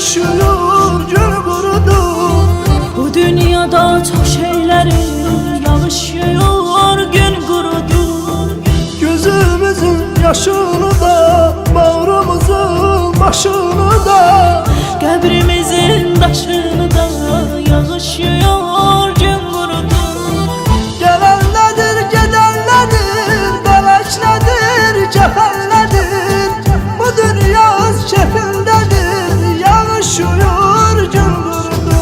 yağışıyor, gün kurudu. Bu dünyada çok şeylerin yağışıyor, gün kurudu. Gözümüzün yaşını da, bağrımızın başını da, Qəbrimizin daşını da yağışıyor, gün kurudu. gelen nedir, geden nedir, felek nedir, cefen nedir? Bu dünya öz çefindedir, yağışıyor, gün kurudu.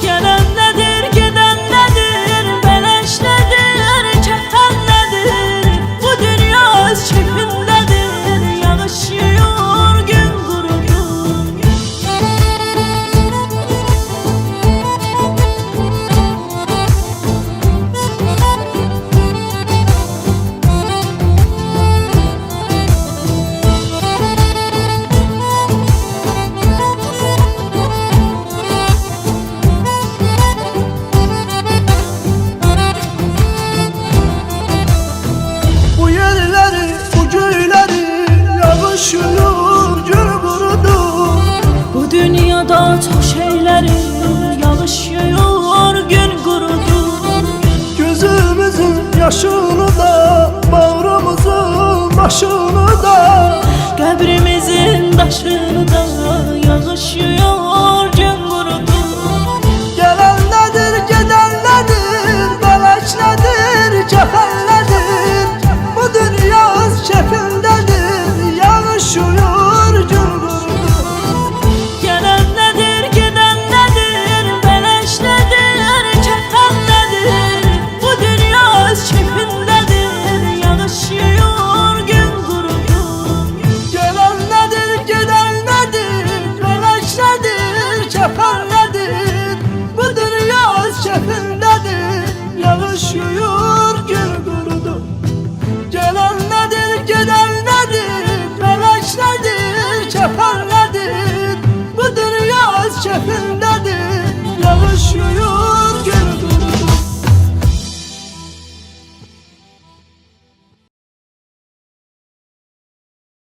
Gelen nedir, giden nedir, beleş nedir, kefen nedir? Bu dünya öz çekindedir, yağışıyor, gün kurudu. Bu yerleri, bu göyleri yağışıyor, gün kurudu. Bu dünyada çok şeylerin yağışıyor, gün kurudu. Gözümüzün yaşını da, bağrımızın başını da, Qəbrimizin daşını da yağışıyor, gün kurudu. gelen nedir, geden nedir, felek nedir, cefen nedir? Bu dünya öz çefindedir, yağışıyor, gün kurudu. Gelen nedir, giden nedir, beleş nedir, kefen nedir? Bu dünya öz çekindedir, yağışıyor, gün kurudu. Gelen nedir, giden nedir, felek nedir, cefen nedir? Bu dünya öz çefindedir, yağışıyor, gün kurudu. Gelen nedir, giden nedir, felek nedir?